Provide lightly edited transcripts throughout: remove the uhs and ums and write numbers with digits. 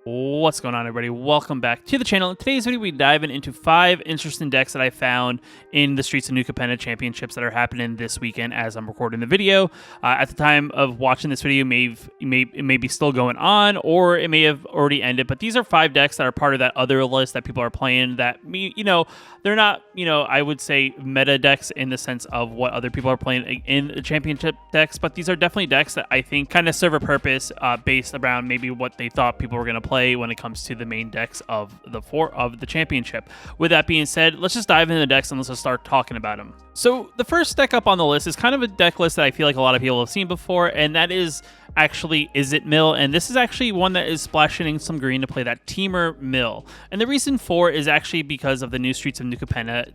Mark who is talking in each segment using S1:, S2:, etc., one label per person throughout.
S1: What's going on, everybody? Welcome back to the channel. In today's video, we dive into 5 interesting decks that I found in the Streets of New Capenna championships that are happening this weekend as I'm recording the video. At the time of watching this video, it may be still going on, or it may have already ended, but these are 5 decks that are part of that other list that people are playing that, they're not, I would say meta decks in the sense of what other people are playing in the championship decks, but these are definitely decks that I think kind of serve a purpose based around maybe what they thought people were going to play when it comes to the main decks of the championship. With that being said, let's just dive into the decks and let's just start talking about them. So the first deck up on the list is kind of a deck list that I feel like a lot of people have seen before, and that is actually Azorius Mill, and this is actually one that is splashing in some green to play that Temur Mill. And the reason for is actually because of the new Streets of New Capenna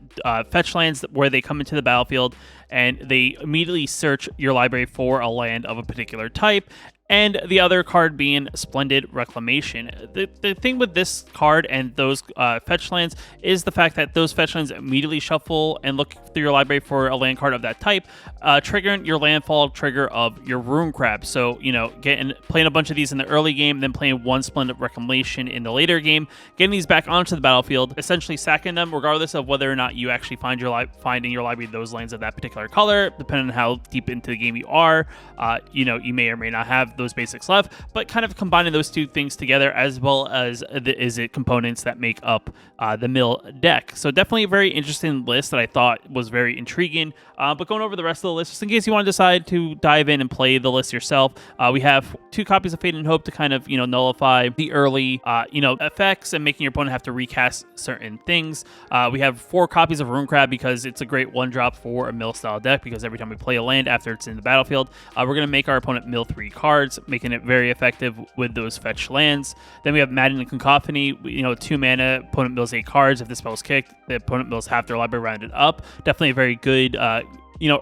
S1: fetch lands where they come into the battlefield and they immediately search your library for a land of a particular type, and the other card being Splendid Reclamation. The thing with this card and those fetch lands is the fact that those fetch lands immediately shuffle and look through your library for a land card of that type, triggering your landfall trigger of your Rune Crab. So, playing a bunch of these in the early game, then playing one Splendid Reclamation in the later game, getting these back onto the battlefield, essentially sacking them regardless of whether or not you actually find in your library those lands of that particular color, depending on how deep into the game you are. You may or may not have those basics left, but kind of combining those two things together, as well as the Izzet components that make up the Mill deck. So definitely a very interesting list that I thought was very intriguing. But going over the rest of the list, just in case you want to decide to dive in and play the list yourself, we have 2 copies of Fate and Hope to kind of nullify the early effects and making your opponent have to recast certain things. We have 4 copies of Rune Crab because it's a great 1-drop for a Mill style deck, because every time we play a land after it's in the battlefield, we're going to make our opponent mill 3 cards, making it very effective with those fetch lands. Then we have Madden and Cacophony. 2 mana, opponent mills 8 cards. If the spell is kicked, the opponent mills half their library rounded up. Definitely a very good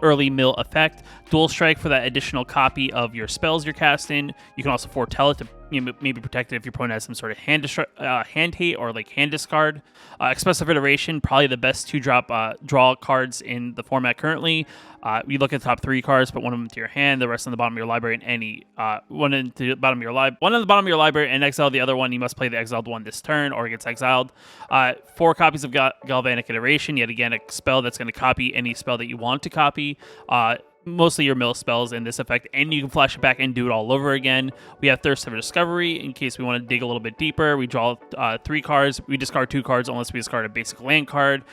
S1: early mill effect. Dual Strike for that additional copy of your spells you're casting. You can also foretell it to maybe protect it if your opponent has some sort of hand hate or like hand discard. Expressive Iteration, probably the best 2-drop draw cards in the format currently. You look at the top 3 cards, put one of them to your hand, the rest on the bottom of your library, and one on the bottom of your library, and exile the other one. You must play the exiled one this turn, or it gets exiled. 4 copies of Galvanic Iteration, yet again a spell that's going to copy any spell that you want to copy. Mostly your mill spells in this effect, and you can flash it back and do it all over again. We have Thirst for Discovery in case we want to dig a little bit deeper. We draw 3 cards. We discard 2 cards unless we discard a basic land card.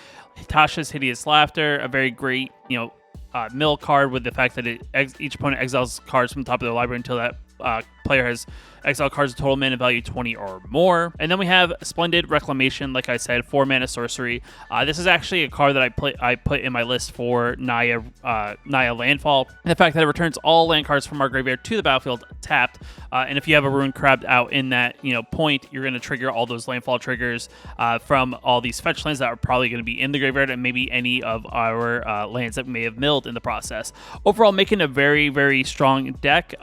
S1: Tasha's Hideous Laughter, a very great mill card with the fact that each opponent exiles cards from the top of their library until that player has exiled cards of total mana value 20 or more. And then we have Splendid Reclamation, like I said, 4 mana sorcery. This is actually a card that I put in my list for Naya Landfall. And the fact that it returns all land cards from our graveyard to the battlefield tapped. And if you have a Rune Crab out in that point, you're going to trigger all those landfall triggers from all these fetch lands that are probably going to be in the graveyard, and maybe any of our lands that we may have milled in the process. Overall, making a very, very strong deck.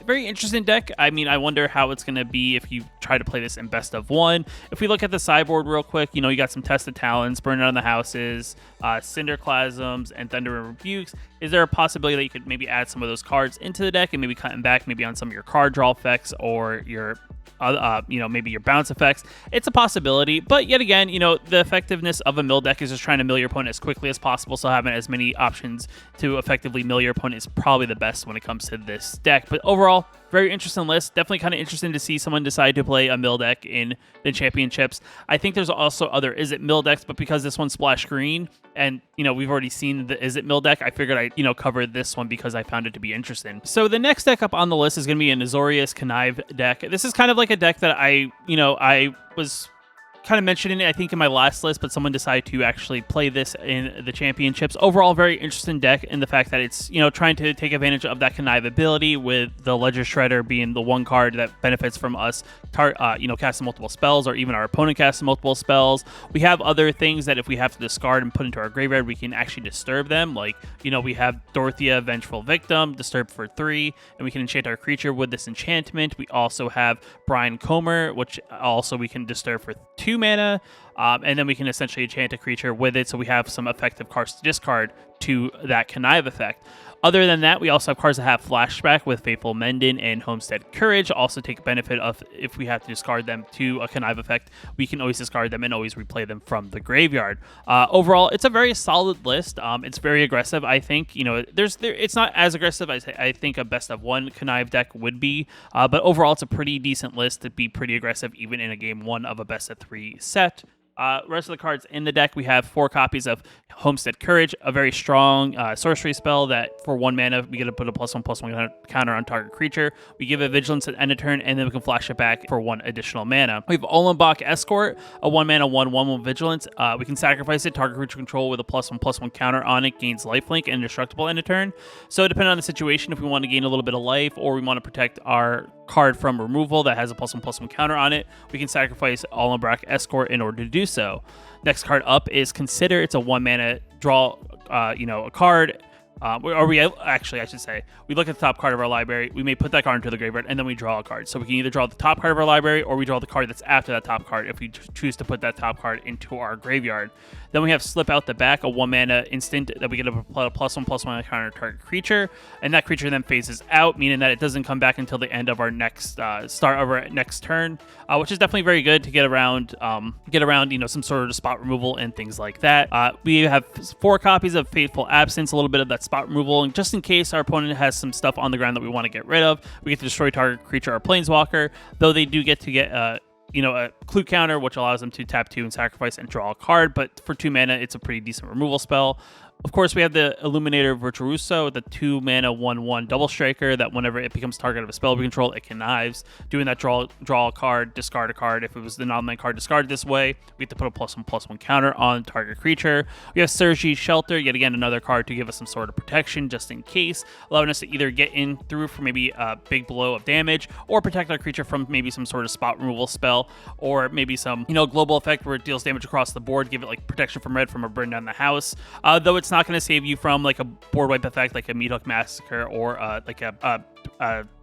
S1: Very interesting deck. I mean, I wonder how it's going to be if you try to play this in best of 1. If we look at the sideboard real quick, you got some Tested Talons, Burn Out on the Houses, Cinderclasms, and Thunder and Rebukes. Is there a possibility that you could maybe add some of those cards into the deck and maybe cut them back maybe on some of your card draw effects or your maybe your bounce effects? It's a possibility, but yet again, the effectiveness of a mill deck is just trying to mill your opponent as quickly as possible, so having as many options to effectively mill your opponent is probably the best when it comes to this deck. But overall, very interesting list. Definitely kind of interesting to see someone decide to play a mill deck in the championships. I think there's also other Izzet Mill decks, but because this one's splash green and we've already seen the Izzet Mill deck, I figured I'd cover this one because I found it to be interesting. So the next deck up on the list is going to be an Azorius Connive deck. This is kind of like a deck that I was kind of mentioning it, I think, in my last list, but someone decided to actually play this in the championships. Overall, very interesting deck in the fact that it's, trying to take advantage of that Connive ability, with the Ledger Shredder being the one card that benefits from us, casting multiple spells, or even our opponent casting multiple spells. We have other things that if we have to discard and put into our graveyard, we can actually disturb them. Like, we have Dorothea, Vengeful Victim, disturb for 3, and we can enchant our creature with this enchantment. We also have Brian Comer, which also we can disturb for 2 mana. And then we can essentially enchant a creature with it, so we have some effective cards to discard to that Connive effect. Other than that, we also have cards that have flashback with Faithful Mendon and Homestead Courage. Also take benefit of if we have to discard them to a Connive effect, we can always discard them and always replay them from the graveyard. Overall, it's a very solid list. It's very aggressive. I think it's not as aggressive as I think a best of one Connive deck would be, but overall, it's a pretty decent list to be pretty aggressive even in a game 1 of a best of 3 set. Rest of the cards in the deck, we have 4 copies of Homestead Courage, a very strong sorcery spell that for 1 mana, we get to put a +1/+1 counter on target creature. We give it Vigilance at end of turn, and then we can flash it back for 1 additional mana. We have Ollenbach Escort, a 1 mana 1/1 with Vigilance. We can sacrifice it, target creature control with a +1/+1 counter on it, gains lifelink and indestructible end of turn. So depending on the situation, if we want to gain a little bit of life or we want to protect our card from removal that has a +1/+1 counter on it, we can sacrifice Ollenbach Escort in order to do so. Next card up is Consider. It's a 1 mana draw, a card. I should say, we look at the top card of our library, we may put that card into the graveyard, and then we draw a card. So we can either draw the top card of our library, or we draw the card that's after that top card if we choose to put that top card into our graveyard. Then we have Slip Out the Back, a 1 mana instant that we get to apply a +1/+1 counter target creature, and that creature then phases out, meaning that it doesn't come back until the end of our next start of our next turn, which is definitely very good to get around some sort of spot removal and things like that. We have 4 copies of Fateful Absence, a little bit of that spot removal, and just in case our opponent has some stuff on the ground that we want to get rid of, we get to destroy target creature or planeswalker, though they do get to get a clue counter, which allows them to tap 2 and sacrifice and draw a card, but for 2 mana, it's a pretty decent removal spell. Of course, we have the Illuminator Virtuoso, the 2 mana 1/1 double striker that whenever it becomes target of a spell we control, it connives, doing that draw a card, discard a card. If it was the non-land card discarded this way, we have to put a +1/+1 counter on target creature. We have Sergi Shelter, yet again another card to give us some sort of protection just in case, allowing us to either get in through for maybe a big blow of damage, or protect our creature from maybe some sort of spot removal spell, or maybe some global effect where it deals damage across the board, give it like protection from red from a burn down the house. Though it's not going to save you from like a board wipe effect like a Meathook Massacre or like a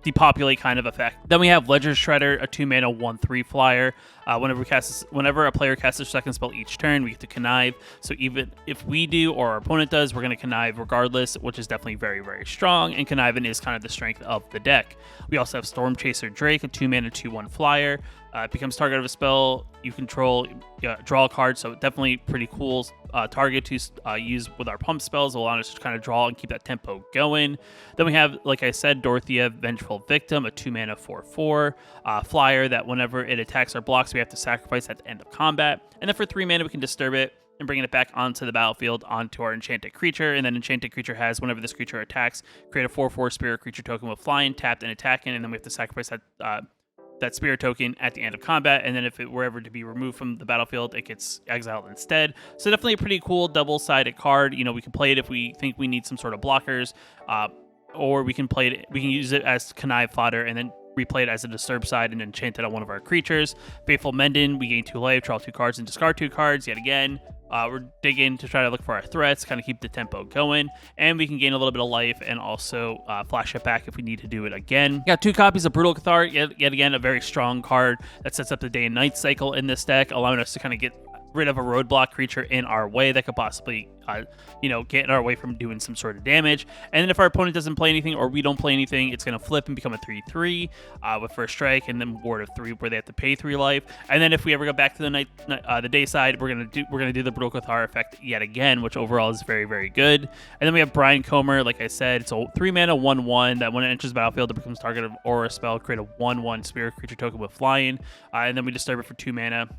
S1: depopulate kind of effect. Then we have Ledger Shredder, a 2 mana 1/3 flyer. Whenever a player casts their second spell each turn, we get to connive. So even if we do or our opponent does, we're going to connive regardless, which is definitely very, very strong. And conniving is kind of the strength of the deck. We also have Storm Chaser Drake, a 2 mana 2/1 flyer. It becomes target of a spell you control, draw a card, so definitely pretty cool target to use with our pump spells, allowing us to kind of draw and keep that tempo going. Then we have, like I said, Dorothea Vengeful Victim, a 2 mana 4/4 flyer that whenever it attacks our blocks, we have to sacrifice at the end of combat. And then for 3 mana, we can disturb it and bringing it back onto the battlefield onto our enchanted creature. And then enchanted creature has, whenever this creature attacks, create a 4/4 spirit creature token with flying, tapped and attacking, and then we have to sacrifice that spirit token at the end of combat, and then if it were ever to be removed from the battlefield, it gets exiled instead. So definitely a pretty cool double-sided card. We can play it if we think we need some sort of blockers, or we can play it. We can use it as connive fodder, and then replay it as a disturb side and enchant it on one of our creatures. Faithful Mendon, we gain 2 life, draw 2 cards, and discard 2 cards yet again. We're digging to try to look for our threats, kind of keep the tempo going, and we can gain a little bit of life and also flash it back if we need to do it again. Got 2 copies of Brutal Cathar, yet again a very strong card that sets up the day and night cycle in this deck, allowing us to kind of get rid of a roadblock creature in our way that could possibly, get in our way from doing some sort of damage. And then if our opponent doesn't play anything or we don't play anything, it's going to flip and become a 3/3 with first strike and then ward of 3 where they have to pay 3 life. And then if we ever go back to the day side, we're gonna do the Brutal Cathar effect yet again, which overall is very, very good. And then we have Brian Comer, like I said, it's a 3 mana 1/1 that when it enters the battlefield, it becomes target of aura spell, create a 1/1 spirit creature token with flying, and then we disturb it for 2 mana.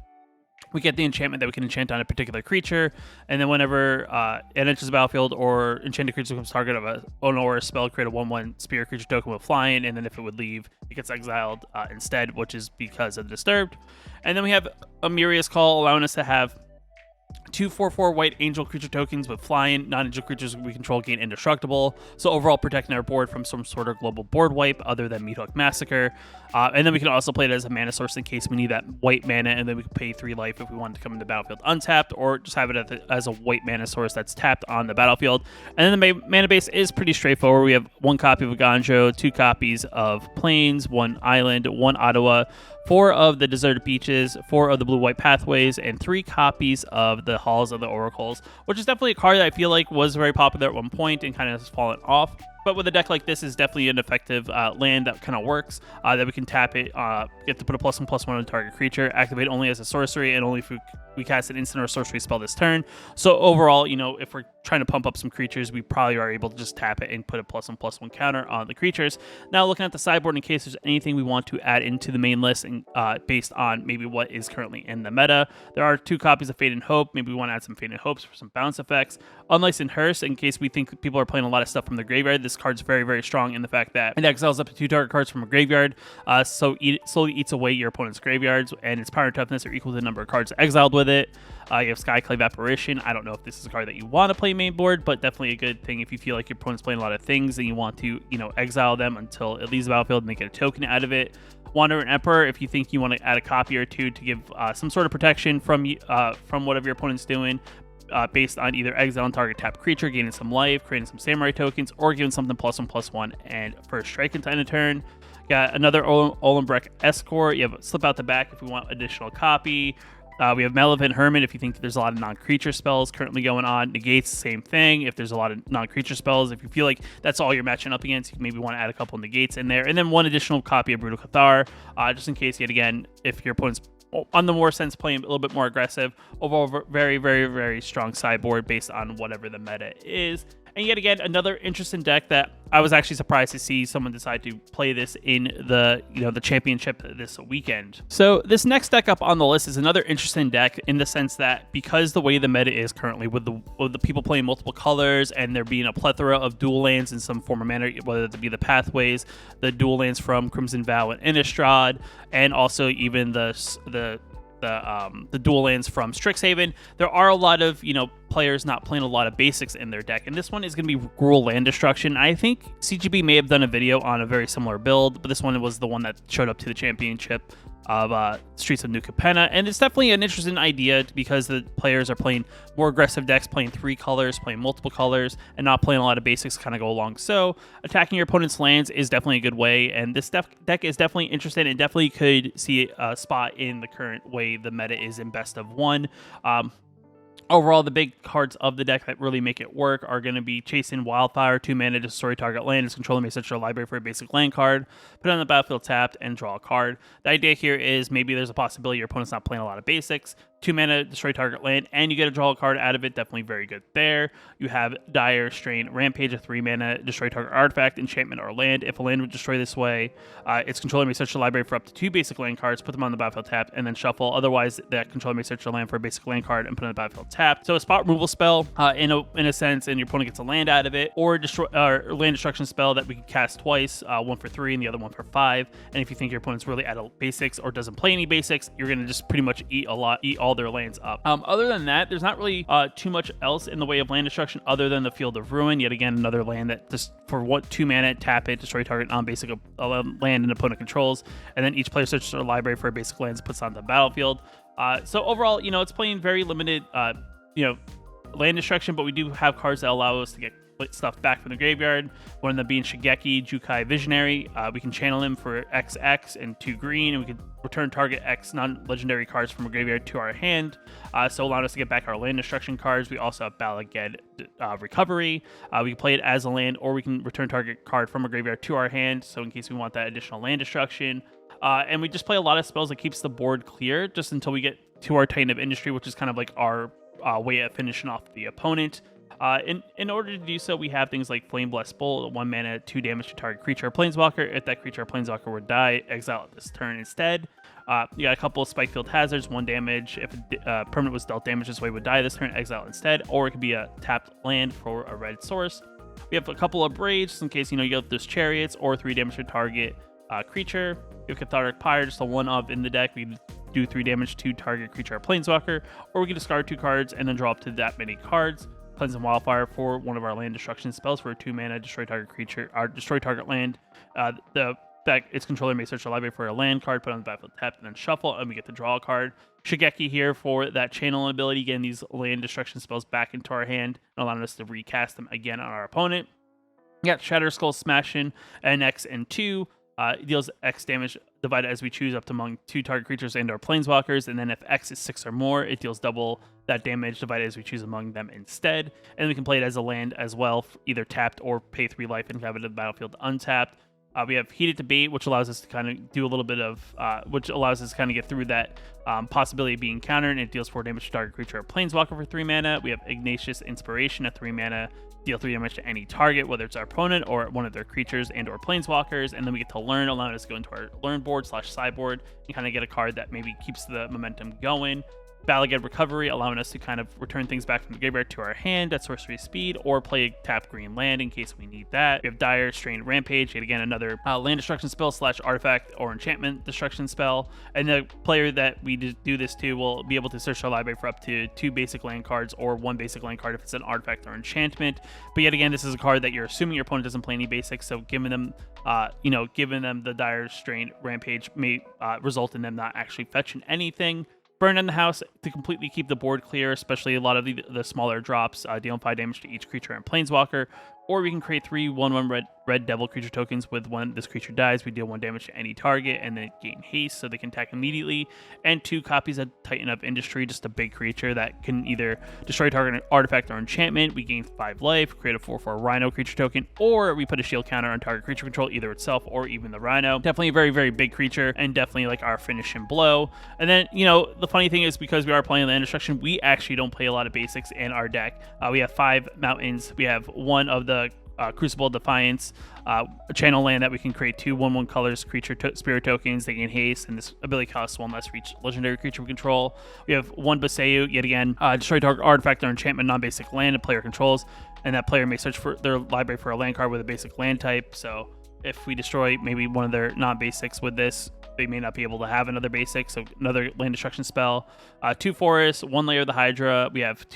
S1: We get the enchantment that we can enchant on a particular creature, and then whenever it enters the battlefield or enchanted creature becomes target of an aura spell, create a 1/1 spirit creature token with flying, and then if it would leave, it gets exiled instead, which is because of the disturbed. And then we have Amiria's Call, allowing us to have 2 4/4 white angel creature tokens with flying. Non-angel creatures we control gain indestructible, so overall protecting our board from some sort of global board wipe other than Meathook Massacre. And then we can also play it as a mana source in case we need that white mana, and then we can pay 3 life if we want to come into the battlefield untapped, or just have it as a white mana source that's tapped on the battlefield. And then the mana base is pretty straightforward. We have 1 copy of Ganjo, 2 copies of Plains, 1 Island, 1 Ottawa, 4 of the Deserted Beaches, 4 of the Blue-White Pathways, and 3 copies of the Halls of the Oracles, which is definitely a card that I feel like was very popular at one point and kind of has fallen off. But with a deck like this, is definitely an effective land that kind of works, that we can tap it, you have to put a +1/+1 on a target creature, activate only as a sorcery, and only if we cast an instant or sorcery spell this turn. So overall, you know, if we're trying to pump up some creatures, we probably are able to just tap it and put a +1/+1 counter on the creatures. Now looking at the sideboard, in case there's anything we want to add into the main list, and based on maybe what is currently in the meta, there are 2 copies of Fate and Hope. Maybe we want to add some Fate and Hopes for some bounce effects. Unlicensed Hearse, in case we think people are playing a lot of stuff from the graveyard, this card's very, very strong in the fact that it exiles up to 2 target cards from a graveyard, so it slowly eats away your opponent's graveyards, and its power and toughness are equal to the number of cards exiled with it. You have Skyclave Apparition. I don't know if this is a card that you want to play main board, but definitely a good thing if you feel like your opponent's playing a lot of things and you want to, you know, exile them until it leaves the battlefield and they get a token out of it. Wandering Emperor, if you think you want to add a copy or 2 to give some sort of protection from whatever your opponent's doing, based on either exile and target tap creature, gaining some life, creating some samurai tokens, or giving something +1/+1 and first strike into end of turn. Got another Olenbrecht Escort. You have Slip Out the Back if we want additional copy. We have Malevolent Hermit if you think there's a lot of non-creature spells currently going on. Negates, same thing. If there's a lot of non-creature spells, if you feel like that's all you're matching up against, you maybe want to add a couple of negates in there. And then 1 additional copy of Brutal Cathar, just in case, yet again, if your opponent's on the more sense playing a little bit more aggressive. Overall, very, very, very strong sideboard based on whatever the meta is. And yet again, another interesting deck that I was actually surprised to see someone decide to play this in the, you know, the championship this weekend. So this next deck up on the list is another interesting deck in the sense that because the way the meta is currently with the people playing multiple colors and there being a plethora of dual lands in some form or manner, whether it be the Pathways, the dual lands from Crimson Vow and Innistrad, and also even the dual lands from Strixhaven, there are a lot of, you know, players not playing a lot of basics in their deck, and this one is going to be Gruul Land Destruction. I think CGB may have done a video on a very similar build, but this one was the one that showed up to the championship of Streets of New Capenna, and it's definitely an interesting idea because the players are playing more aggressive decks, playing 3 colors, playing multiple colors, and not playing a lot of basics kind of go along. So attacking your opponent's lands is definitely a good way, and this deck is definitely interesting and definitely could see a spot in the current way the meta is in best of 1. Overall, the big cards of the deck that really make it work are going to be Chasing Wildfire, 2 mana, destroy target land. Its controller may search your library for a basic land card, put it on the battlefield tapped, and draw a card. The idea here is maybe there's a possibility your opponent's not playing a lot of basics. 2 mana, destroy target land, and you get to draw a card out of it. Definitely very good there. You have Dire Strain Rampage, a 3 mana, destroy target artifact, enchantment, or land. If a land would destroy this way, its controller may search the library for up to 2 basic land cards, put them on the battlefield tapped, and then shuffle. Otherwise, that controller may search the land for a basic land card and put it on the battlefield tapped. So a spot removal spell, in a sense, and your opponent gets a land out of it, or land destruction spell that we can cast twice, 1 for 3 and the other 1 for 5. And if you think your opponent's really out of basics or doesn't play any basics, you're going to just pretty much eat all their lands up. Other than that, there's not really too much else in the way of land destruction other than the Field of Ruin. Yet again, another land that just for 2 mana, tap it, destroy target non-basic land an opponent controls, and then each player searches their library for a basic lands, puts on the battlefield. So overall, you know, it's playing very limited, you know, land destruction, but we do have cards that allow us to get stuff back from the graveyard. One of them being Shigeki Jukai Visionary. We can channel him for XX and 2 green, and we can return target X non-legendary cards from a graveyard to our hand, so allowing us to get back our land destruction cards. We also have Balaged Recovery. We can play it as a land, or we can return target card from a graveyard to our hand, so in case we want that additional land destruction. And we just play a lot of spells that keeps the board clear just until we get to our Titan of Industry, which is kind of like our way of finishing off the opponent. In order to do so, we have things like Flame Blessed Bull, 1 mana, 2 damage to target creature or planeswalker. If that creature or planeswalker would die, exile it this turn instead. You got a couple of Spikefield Hazards, 1 damage. If a permanent was dealt damage this way, would die this turn, exile it instead. Or it could be a tapped land for a red source. We have a couple of Braids, just in case, you know, you get those Chariots, or 3 damage to target creature. We have Cathartic Pyre, just a 1-of in the deck. We can do 3 damage to target creature or planeswalker. Or we can discard 2 cards and then draw up to that many cards. Cleansing Wildfire for one of our land destruction spells for a 2 mana, destroy target creature, or destroy target land. Its controller may search the library for a land card, put it on the battlefield tapped, and then shuffle, and we get to draw a card. Shigeki here for that channel ability, getting these land destruction spells back into our hand and allowing us to recast them again on our opponent. We got Shatter Skull Smashing, NX, and 2. It deals X damage divided as we choose up to among 2 target creatures and/or planeswalkers, and then if X is 6 or more, it deals double that damage divided as we choose among them instead. And we can play it as a land as well, either tapped or pay 3 life and have it in the battlefield untapped. We have Heated Debate, which allows us to kind of do a little bit of, which allows us to kind of get through that possibility of being countered, and it deals 4 damage to target creature or planeswalker for 3 mana. We have Ignatius Inspiration at 3 mana, deal 3 damage to any target, whether it's our opponent or one of their creatures and or planeswalkers, and then we get to learn, allowing us to go into our learn board / sideboard and kind of get a card that maybe keeps the momentum going. Balagad Recovery, allowing us to kind of return things back from the graveyard to our hand at sorcery speed, or play a tap green land in case we need that. We have Dire Strain Rampage, yet again another land destruction spell / artifact or enchantment destruction spell, and the player that we do this to will be able to search our library for up to 2 basic land cards or 1 basic land card if it's an artifact or enchantment. But yet again, this is a card that you're assuming your opponent doesn't play any basics, so giving them giving them the Dire Strain Rampage may result in them not actually fetching anything. Burn in the House to completely keep the board clear, especially a lot of the smaller drops, dealing 5 damage to each creature and planeswalker. Or we can create 3 1/1 red devil creature tokens with when this creature dies, we deal 1 damage to any target and then gain haste so they can attack immediately. And 2 copies of Titan of Industry, just a big creature that can either destroy target artifact or enchantment. We gain 5 life, create a 4/4 Rhino creature token, or we put a shield counter on target creature control, either itself or even the Rhino. Definitely a very, very big creature and definitely like our finishing blow. And then, the funny thing is, because we are playing land destruction, we actually don't play a lot of basics in our deck. We have 5 mountains. We have 1 of the Crucible Defiance, a channel land that we can create 2 1/1 colors creature spirit tokens. They gain haste, and this ability costs 1 less for each legendary creature we control. We have 1 Baseyu, yet again, destroy target artifact or enchantment non-basic land a player controls, and that player may search for their library for a land card with a basic land type. So if we destroy maybe one of their non-basics with this, they may not be able to have another basic, so another land destruction spell. 2 forests, 1 layer of the Hydra. We have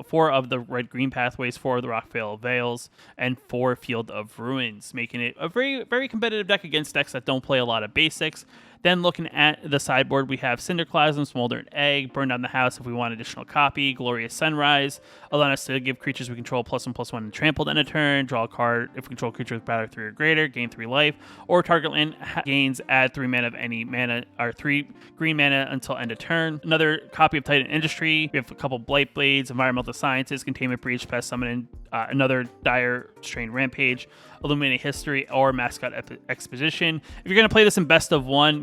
S1: 4 of the red-green pathways, 4 of the Rockvale Veils, and 4 Field of Ruins, making it a very, very competitive deck against decks that don't play a lot of basics. Then looking at the sideboard, we have Cinderclasm, Smoldering Egg, Burn Down the House if we want additional copy, Glorious Sunrise, allowing us to give creatures we control +1/+1 and trampled end of turn, draw a card if we control creatures with power 3 or greater, gain 3 life, or target land gains, add 3 mana of any mana, or 3 green mana until end of turn. Another copy of Titan Industry. We have a couple Blight Blades, Environmental Sciences, Containment Breach, Pest Summon, another Dire Strain Rampage, Illuminate History, or Mascot Exposition. If you're going to play this in best of 1,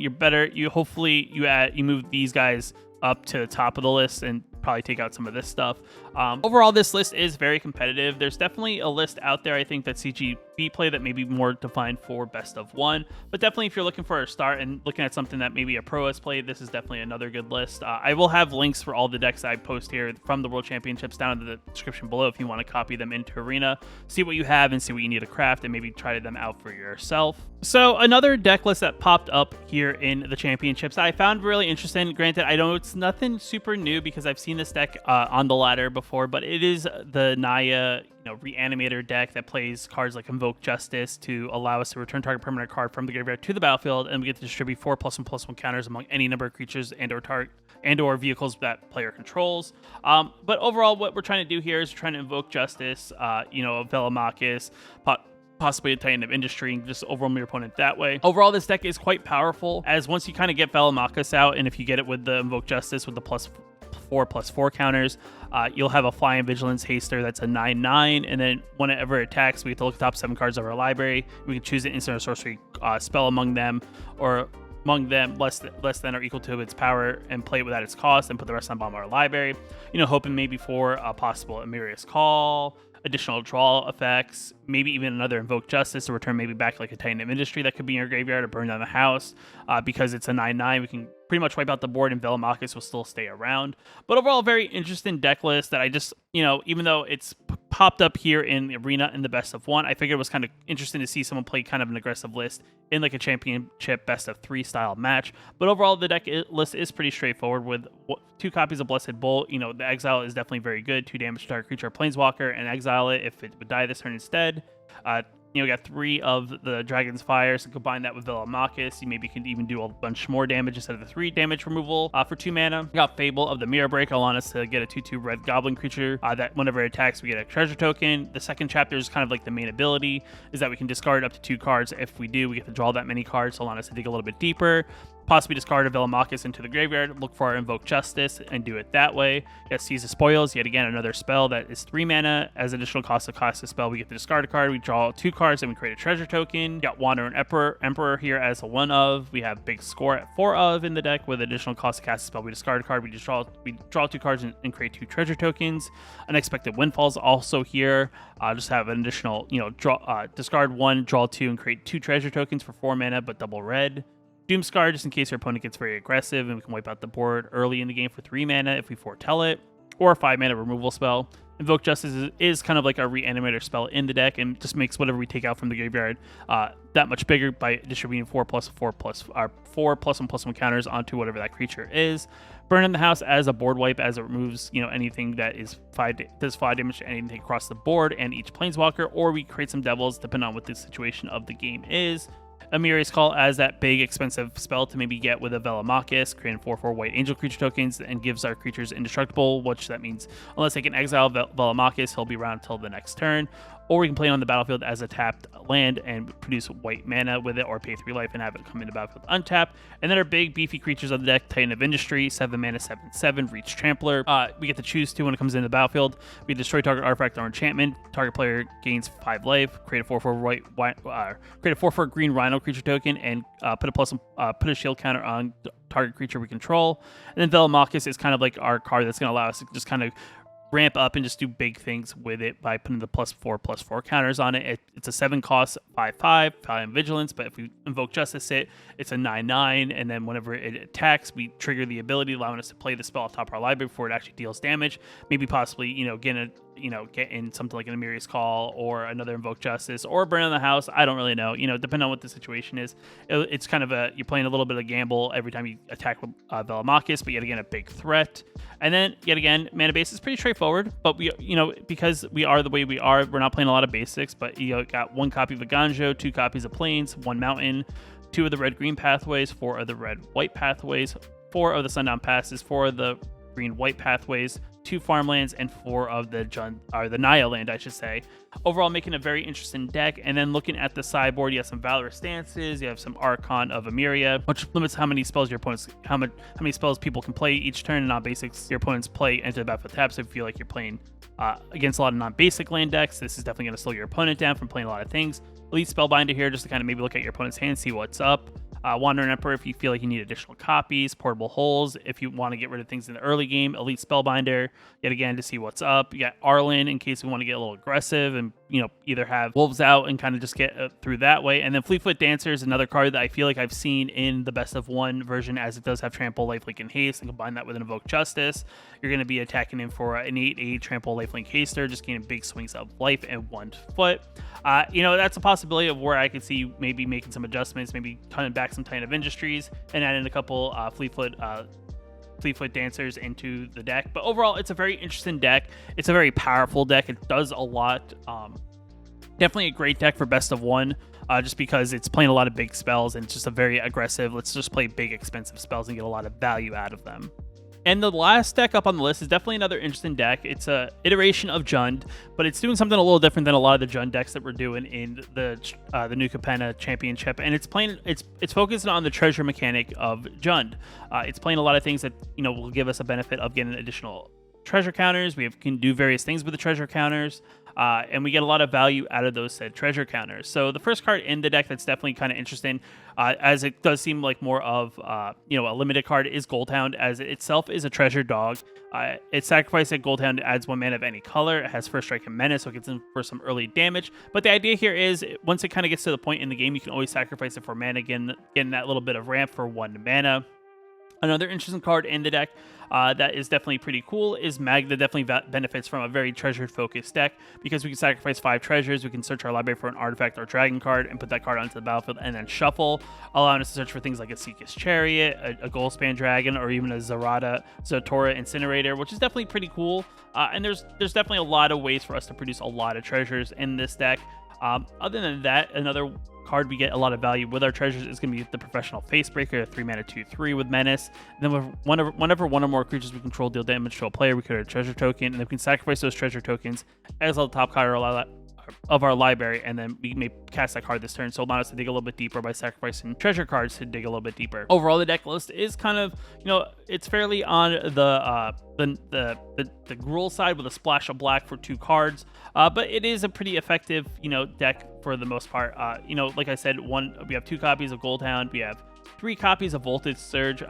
S1: hopefully you move these guys up to the top of the list and probably take out some of this stuff. Overall, this list is very competitive. There's definitely a list out there, I think, that CGB play that may be more defined for best of 1, but definitely if you're looking for a start and looking at something that maybe a pro has played, this is definitely another good list. I will have links for all the decks I post here from the World Championships down in the description below if you want to copy them into Arena, see what you have and see what you need to craft, and maybe try them out for yourself. So another deck list that popped up here in the championships I found really interesting. Granted, I know it's nothing super new because I've seen this deck on the ladder before, but it is the Naya Reanimator deck that plays cards like Invoke Justice to allow us to return target permanent card from the graveyard to the battlefield, and we get to distribute 4 +1/+1 counters among any number of creatures and/or vehicles that player controls. But overall, what we're trying to do here is trying to invoke Justice, Velomachus, possibly a Titan of Industry, and just overwhelm your opponent that way. Overall, this deck is quite powerful, as once you kind of get Velomachus out, and if you get it with the Invoke Justice with the +4/+4 counters, you'll have a Flying Vigilance Haster that's a 9/9, and then whenever it attacks, we get to look at the top 7 cards of our library. We can choose an instant or sorcery spell among them, or among them less than or equal to its power, and play it without its cost, and put the rest on the bottom of our library. Hoping maybe for a possible Amirius Call, additional draw effects, maybe even another Invoke Justice to return maybe back like a Titan of Industry that could be in your graveyard, or Burn Down the House. Because it's a 9/9, we can pretty much wipe out the board and Velomachus will still stay around. But overall, very interesting deck list that I just, even though it's popped up here in the Arena in the best of 1, I figured it was kind of interesting to see someone play kind of an aggressive list in like a championship best of 3 style match. But overall, the deck list is pretty straightforward with 2 copies of Blessed Bolt. The Exile is definitely very good. 2 damage to target creature or planeswalker, and exile it if it would die this turn instead. You know, got 3 of the Dragon's Fire, so combine that with Velomachus, you maybe can even do a bunch more damage instead of the 3 damage removal for 2 mana. You got Fable of the Mirror Break, allow us to get a 2/2 red goblin creature that whenever it attacks, we get a treasure token. The second chapter is kind of like the main ability, is that we can discard up to 2 cards. If we do, we get to draw that many cards, so allow us to dig a little bit deeper. Possibly discard a Velomachus into the graveyard, look for our Invoke Justice, and do it that way. Yes, Seize the Spoils, yet again another spell that is 3 mana. As additional cost to cast a spell, we get to discard a card, we draw 2 cards, and we create a treasure token. We got Wander and Emperor here as a 1 of. We have Big Score at 4 of in the deck. With additional cost to cast a spell, we discard a card, we draw 2 cards and create 2 treasure tokens. Unexpected Windfalls also here. Just have an additional, discard 1, draw 2, and create 2 treasure tokens for 4 mana, but double red. Doomscar, just in case your opponent gets very aggressive, and we can wipe out the board early in the game for 3 mana if we foretell it, or a 5 mana removal spell. Invoke Justice is kind of like our Reanimator spell in the deck, and just makes whatever we take out from the graveyard that much bigger by distributing 4+1/+1 counters onto whatever that creature is. Burn in the House as a board wipe, as it removes anything that is does 5 damage to anything across the board and each planeswalker, or we create some devils depending on what the situation of the game is. Amiri's Call as that big expensive spell to maybe get with a Velomachus, creating 4/4 white angel creature tokens, and gives our creatures indestructible, which that means unless they can exile Velomachus, he'll be around until the next turn. Or we can play it on the battlefield as a tapped land and produce white mana with it, or pay 3 life and have it come into the battlefield untapped. And then our big beefy creatures on the deck, Titan of Industry, 7 mana, 7/7, Reach Trampler. We get to choose 2 when it comes into the battlefield. We destroy target artifact or enchantment. Target player gains 5 life. Create a 4/4 green Rhino creature token and put a shield counter on target creature we control. And then Velomachus is kind of like our card that's going to allow us to just kind of ramp up and just do big things with it by putting the +4/+4 counters on it. It's a 7 cost, 5/5, Valiant Vigilance, but if we Invoke Justice it's a 9/9, and then whenever it attacks, we trigger the ability, allowing us to play the spell off top of our library before it actually deals damage. Maybe possibly, get in something like an Amiri's Call or another Invoke Justice or Burn in the House. I don't really know, depending on what the situation is. It's kind of you're playing a little bit of gamble every time you attack with Velomachus, but yet again, a big threat. And then yet again, mana base is pretty straightforward, but we, because we are the way we are, we're not playing a lot of basics, but got 1 copy of a Ganjo, 2 copies of Plains, 1 Mountain, 2 of the red-green pathways, 4 of the red-white pathways, 4 of the Sundown Passes, 4 of the green-white pathways, 2 farmlands, and 4 of the Naya land, I should say. Overall, making a very interesting deck. And then looking at the sideboard, you have some Valorous Stances, you have some Archon of Emiria, which limits how many spells how many spells people can play each turn, and non-basics your opponents play enter the battlefield tap. So if you feel like you're playing against a lot of non-basic land decks, this is definitely going to slow your opponent down from playing a lot of things. Elite Spellbinder here, just to kind of maybe look at your opponent's hand, see what's up. Wandering Emperor if you feel like you need additional copies. Portable Holes if you want to get rid of things in the early game. Elite Spellbinder, yet again, to see what's up. You got Arlen in case we want to get a little aggressive and, either have Wolves out and kind of just get through that way. And then Fleetfoot Dancer is another card that I feel like I've seen in the best of 1 version, as it does have Trample, Lifelink, and Haste, and combine that with an Invoke Justice. You're going to be attacking him for an 8/8 Trample, Lifelink, Haster, just gaining big swings of life and 1 foot. That's a possibility of where I could see you maybe making some adjustments, maybe cutting back some Titan of Industries and adding a couple Fleetfoot Dancers into the deck. But overall, it's a very interesting deck. It's a very powerful deck. It does a lot. Definitely a great deck for best of 1, just because it's playing a lot of big spells, and it's just a very aggressive, let's just play big expensive spells and get a lot of value out of them. And the last deck up on the list is definitely another interesting deck. It's a iteration of Jund, but it's doing something a little different than a lot of the Jund decks that we're doing in the new Capenna Championship. And it's focused on the treasure mechanic of Jund. It's playing a lot of things that will give us a benefit of getting additional treasure counters. We can do various things with the treasure counters, and we get a lot of value out of those said treasure counters. So the first card in the deck that's definitely kind of interesting, as it does seem like more of a limited card, is Goldhound, as it itself is a treasure dog. It's sacrificed at Goldhound, adds 1 mana of any color. It has first strike and menace, so it gets in for some early damage. But the idea here is, once it kind of gets to the point in the game, you can always sacrifice it for mana, getting that little bit of ramp for 1 mana. Another interesting card in the deck that is definitely pretty cool is Magda. Definitely benefits from a very treasure-focused deck, because we can sacrifice 5 treasures, we can search our library for an artifact or dragon card and put that card onto the battlefield and then shuffle, allowing us to search for things like a Seeker's Chariot, a Goldspan Dragon, or even a Zatora Incinerator, which is definitely pretty cool. And there's definitely a lot of ways for us to produce a lot of treasures in this deck. Other than that, another card we get a lot of value with our treasures is going to be the Professional Facebreaker, a 3-mana 2/3 with Menace. And then whenever one or more creatures we control deal damage to a player, we create a treasure token, and then we can sacrifice those treasure tokens, exile the top card of our library, and then we may cast that card this turn, so allow us to dig a little bit deeper by sacrificing treasure cards to dig a little bit deeper. Overall, the deck list is kind of, it's fairly on the Gruul side with a splash of black for 2 cards, but it is a pretty effective, deck for the most part. Like I said, we have 2 copies of Goldhound, we have 3 copies of Voltage Surge.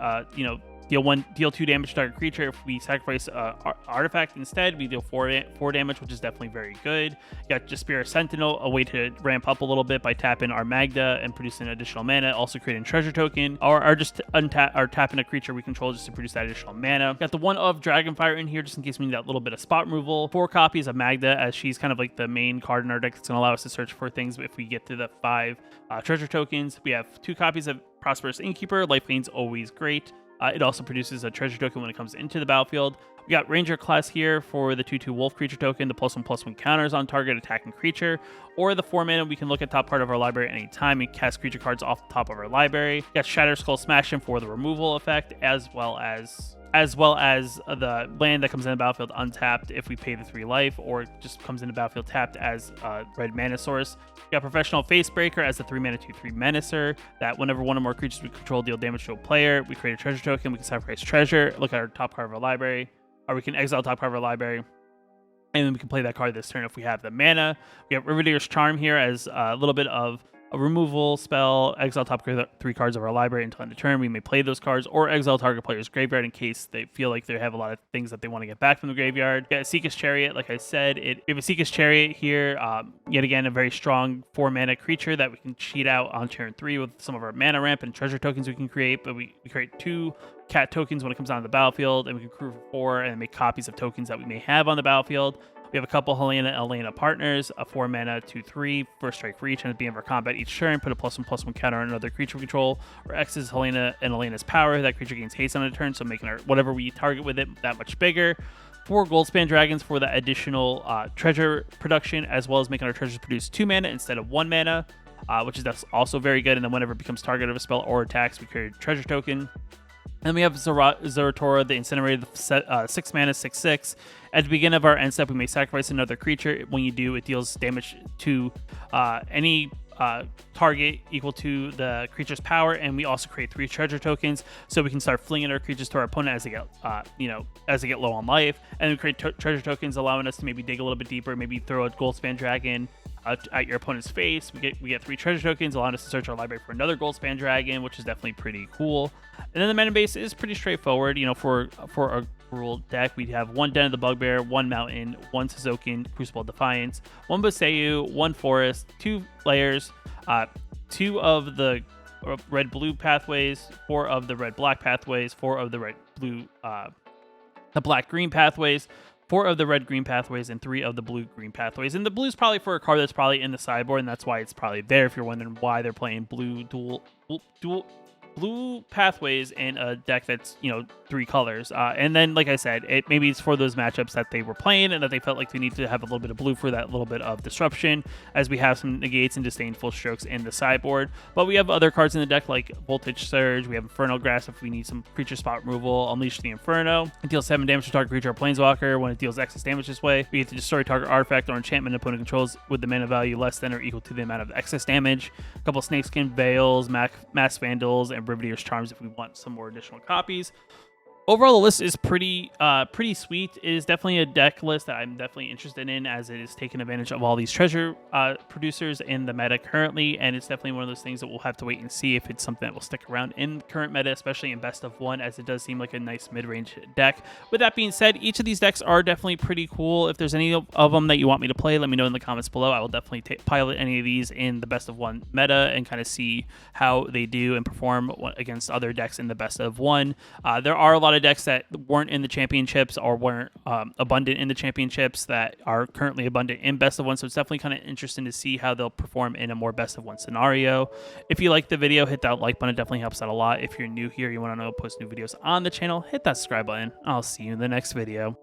S1: Deal 2 damage to target creature. If we sacrifice artifact instead, we deal 4 damage, which is definitely very good. You got Jaspira Sentinel, a way to ramp up a little bit by tapping our Magda and producing additional mana, also creating treasure token, or just tapping a creature we control just to produce that additional mana. Got the 1 of Dragonfire in here just in case we need that little bit of spot removal. 4 copies of Magda, as she's kind of like the main card in our deck that's going to allow us to search for things if we get to the 5 treasure tokens. We have 2 copies of Prosperous Innkeeper. Lifelin's always great. It also produces a treasure token when it comes into the battlefield. We got Ranger class here for the 2/2 Wolf creature token. The +1/+1 counters on target attacking creature. Or the 4 mana, we can look at top part of our library at any time and cast creature cards off the top of our library. We got Shatter Skull Smashing for the removal effect, as well as the land that comes in the battlefield untapped if we pay the 3 life, or just comes in the battlefield tapped as red mana source. We got Professional Facebreaker as the 3-mana 2/3 Menacer, that whenever one or more creatures we control deal damage to a player, we create a treasure token, we can sacrifice treasure, look at our top card of our library, or we can exile top card of our library, and then we can play that card this turn if we have the mana. We have Riveteer's Charm here as a little bit of a removal spell. Exile top 3 cards of our library until end of turn. We may play those cards, or exile target player's graveyard in case they feel like they have a lot of things that they want to get back from the graveyard. Yeah, Seeker's Chariot, like I said, we have a Seeker's Chariot here. Yet again, a very strong 4-mana creature that we can cheat out on turn 3 with some of our mana ramp and treasure tokens we can create. But we create 2 cat tokens when it comes onto the battlefield, and we can crew for 4 and make copies of tokens that we may have on the battlefield. We have a couple Elena partners, a 4-mana 2/3 first strike reach, and at the end of our combat each turn, put a +1/+1 counter on another creature we control, or X's Helena and Elena's power. That creature gains haste on a turn, so making whatever we target with it that much bigger. 4 Goldspan Dragons for that additional treasure production, as well as making our treasures produce 2 mana instead of 1 mana, which is also very good. And then whenever it becomes target of a spell or attacks, we create a treasure token. And we have Zeratora, the Incinerated, 6 mana, 6/6. At the beginning of our end step, we may sacrifice another creature. When you do, it deals damage to any target equal to the creature's power, and we also create 3 treasure tokens, so we can start flinging our creatures to our opponent as they get low on life. And we create treasure tokens, allowing us to maybe dig a little bit deeper, maybe throw a Goldspan Dragon at your opponent's face. We get 3 treasure tokens, allowing us to search our library for another Goldspan Dragon, which is definitely pretty cool. And then the mana base is pretty straightforward. For a Gruul deck, we have 1 Den of the Bugbear, 1 Mountain, 1 Suzokin Crucible of Defiance, 1 Boseiju, 1 Forest, 2 Layers, 2 of the red-blue pathways, 4 of the red-black pathways, 4 of the red-blue, the black-green pathways, 4 of the red-green pathways, and 3 of the blue-green pathways. And the blue's probably for a card that's probably in the sideboard, and that's why it's probably there if you're wondering why they're playing blue pathways in a deck that's 3 colors, and then like I said, maybe it's for those matchups that they were playing and that they felt like they need to have a little bit of blue for that little bit of disruption, as we have some negates and disdainful strokes in the sideboard. But we have other cards in the deck like Voltage Surge. We have Infernal Grasp if we need some creature spot removal. Unleash the Inferno. It deals 7 damage to target creature or planeswalker. When it deals excess damage this way, we get to destroy target artifact or enchantment opponent controls with the mana value less than or equal to the amount of excess damage. A couple Snakeskin Veils, Mass Vandals, and Riveteer's Charms if we want some more additional copies. Overall, the list is pretty sweet. It is definitely a deck list that I'm definitely interested in, as it is taking advantage of all these treasure producers in the meta currently, and it's definitely one of those things that we'll have to wait and see if it's something that will stick around in current meta, especially in best of 1, as it does seem like a nice mid-range deck. With that being said, each of these decks are definitely pretty cool. If there's any of them that you want me to play, let me know in the comments below. I will definitely pilot any of these in the best of 1 meta and kind of see how they do and perform against other decks in the best of 1. There are a lot of decks that weren't in the championships or weren't abundant in the championships that are currently abundant in best of 1, so it's definitely kind of interesting to see how they'll perform in a more best of 1 scenario. If you like the video, hit that like button. It definitely helps out a lot. If you're new here, you want to know post new videos on the channel, hit that subscribe button. I'll see you in the next video.